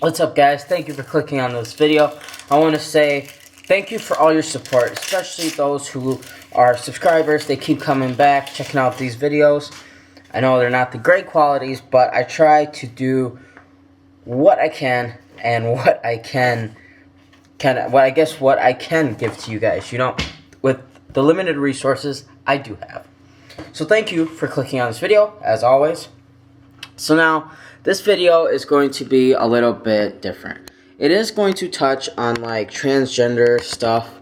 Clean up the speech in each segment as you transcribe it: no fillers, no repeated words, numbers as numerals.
What's up, guys? Thank you for clicking on this video. I want to say thank you for all your support, especially those who are subscribers. They keep coming back, checking out these videos. I know they're not the great qualities, but I try to do what I can and what I can give to you guys, with the limited resources I do have. So thank you for clicking on this video, as always. So now, this video is going to be a little bit different. It is going to touch on, like, transgender stuff,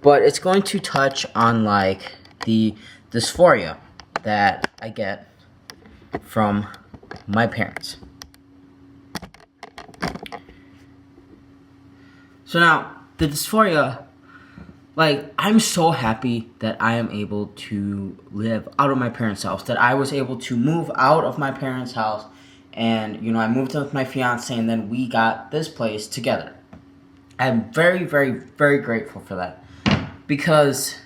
but it's going to touch on, like, the dysphoria that I get from my parents. So now, the dysphoria, like, I'm so happy that I am able to live out of my parents' house, that I was able to move out of my parents' house, and, I moved in with my fiance, and then we got this place together. I'm very, very, very grateful for that, because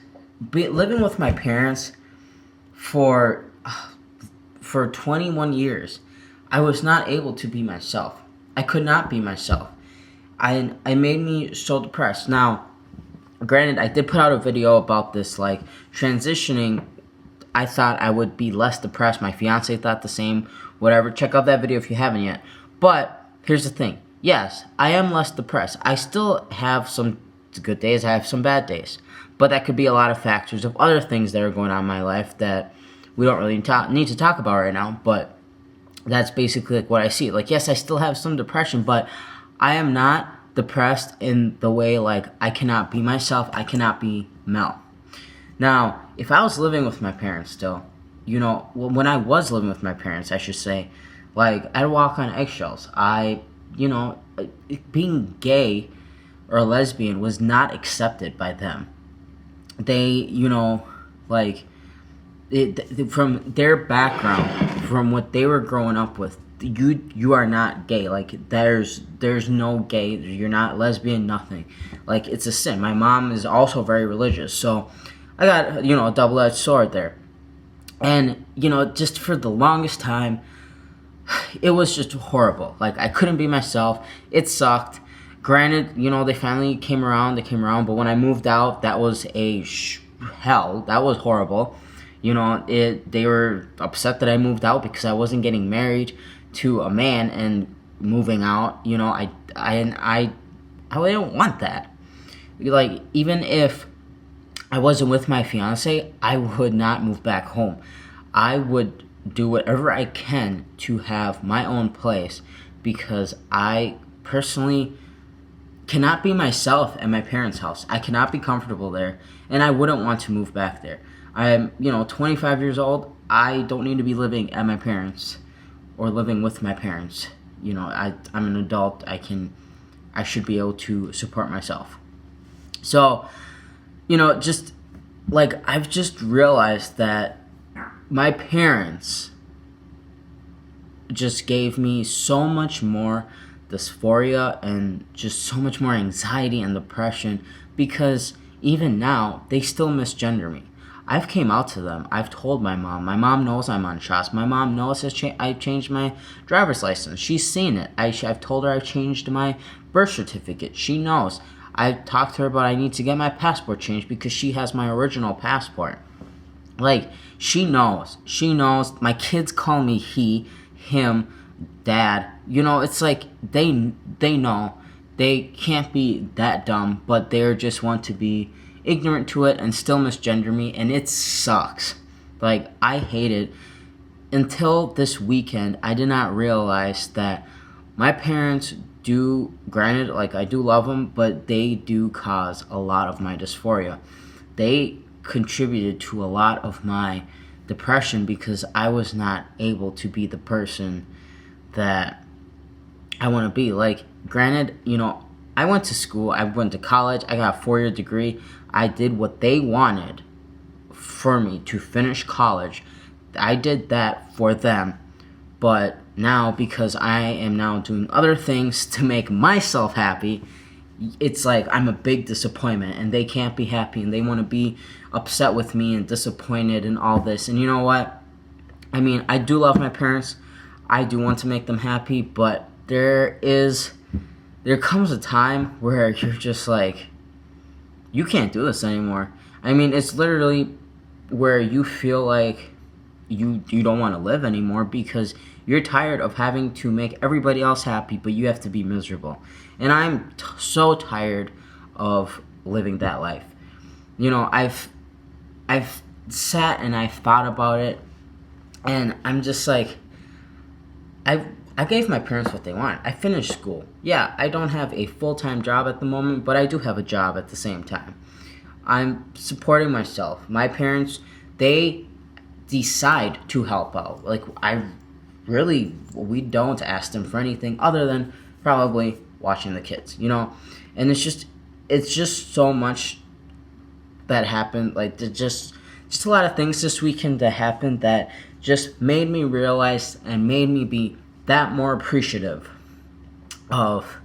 living with my parents for 21 years, I was not able to be myself. I could not be myself. It made me so depressed. Now, granted, I did put out a video about this, like, transitioning. I thought I would be less depressed. My fiance thought the same. Whatever. Check out that video if you haven't yet. But here's the thing. Yes, I am less depressed. I still have some good days. I have some bad days. But that could be a lot of factors of other things that are going on in my life that we don't really need to talk about right now. But that's basically, like, what I see. Like, yes, I still have some depression, but I am not depressed in the way, like, I cannot be myself. I cannot be Mel. Now, if I was living with my parents still, when I was living with my parents, I should say, like, I'd walk on eggshells. Being gay or lesbian was not accepted by them. They, from their background, from what they were growing up with, you are not gay. Like, there's no gay. You're not lesbian, nothing. Like, it's a sin. My mom is also very religious, so I got, a double-edged sword there. And, just for the longest time, it was just horrible. Like, I couldn't be myself. It sucked. Granted, they finally came around. But when I moved out, that was hell. That was horrible. They were upset that I moved out because I wasn't getting married to a man and moving out. I didn't want that. Like, even if I wasn't with my fiance, I would not move back home. I would do whatever I can to have my own place, because I personally cannot be myself at my parents' house. I cannot be comfortable there, and I wouldn't want to move back there. I'm, 25 years old. I don't need to be living at my parents or living with my parents. I'm an adult. I should be able to support myself. So, just, like, I've just realized that my parents just gave me so much more dysphoria and just so much more anxiety and depression, because even now, they still misgender me. I've came out to them. I've told my mom. My mom knows I'm on shots. My mom knows I've changed my driver's license. She's seen it. I've told her I've changed my birth certificate. She knows. I talked to her about I need to get my passport changed because she has my original passport. Like, she knows. She knows. My kids call me he, him, dad. It's like they know. They can't be that dumb, but they just want to be ignorant to it and still misgender me, and it sucks. Like, I hate it. Until this weekend, I did not realize that my parents do, granted, like, I do love them, but they do cause a lot of my dysphoria. They contributed to a lot of my depression because I was not able to be the person that I want to be. Like, granted, I went to school, I went to college, I got a 4-year degree. I did what they wanted for me to finish college. I did that for them. But now, because I am now doing other things to make myself happy, it's like I'm a big disappointment, and they can't be happy, and they want to be upset with me and disappointed and all this. And you know what? I mean, I do love my parents. I do want to make them happy, but there is there comes a time where you're just like, you can't do this anymore. I mean, it's literally where you feel like you don't want to live anymore because you're tired of having to make everybody else happy, but you have to be miserable. And I'm so tired of living that life. You know, I've sat and I've thought about it, and I'm just like, I gave my parents what they want. I finished school. Yeah, I don't have a full-time job at the moment, but I do have a job at the same time. I'm supporting myself. My parents, they decide to help out. Like, we don't ask them for anything other than probably watching the kids, you know? And it's just so much that happened. Like, just a lot of things this weekend that happened that just made me realize and made me be that more appreciative of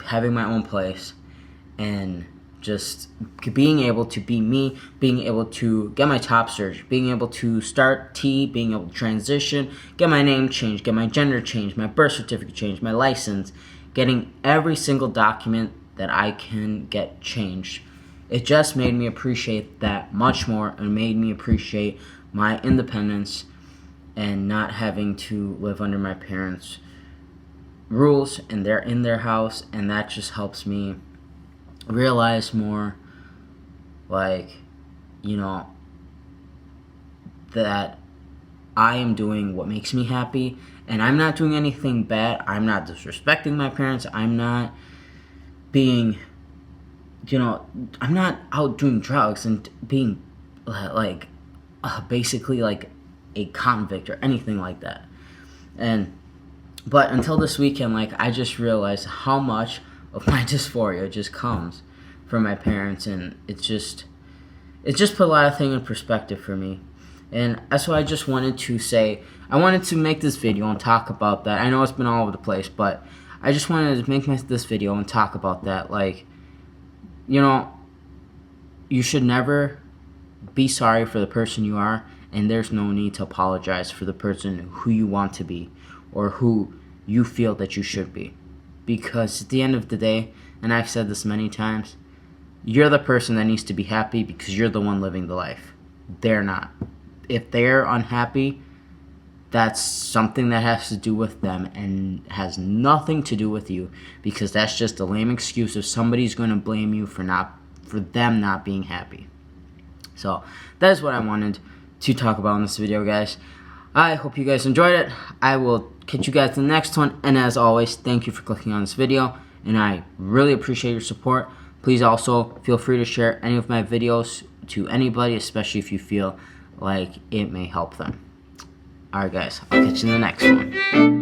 having my own place and just being able to be me, being able to get my top surgery, being able to start T, being able to transition, get my name changed, get my gender changed, my birth certificate changed, my license, getting every single document that I can get changed. It just made me appreciate that much more and made me appreciate my independence and not having to live under my parents' rules, and they're in their house, and that just helps me realize more, like, you know, that I am doing what makes me happy, and I'm not doing anything bad. I'm not disrespecting my parents. I'm not being, you know, I'm not out doing drugs and being like basically like a convict or anything like that. But until this weekend, like, I just realized how much of my dysphoria just comes from my parents, and it just put a lot of things in perspective for me. And that's why I just wanted to say, I wanted to make this video and talk about that. I know it's been all over the place, but I just wanted to make this video and talk about that. Like, you know, you should never be sorry for the person you are, and there's no need to apologize for the person who you want to be or who you feel that you should be. Because at the end of the day, and I've said this many times, you're the person that needs to be happy because you're the one living the life. They're not. If they're unhappy, that's something that has to do with them and has nothing to do with you, because that's just a lame excuse if somebody's going to blame you for them not being happy. So that is what I wanted to talk about in this video, guys. I hope you guys enjoyed it. I will catch you guys in the next one, and as always, thank you for clicking on this video, and I really appreciate your support. Please also feel free to share any of my videos to anybody, especially if you feel like it may help them. Alright guys, I'll catch you in the next one.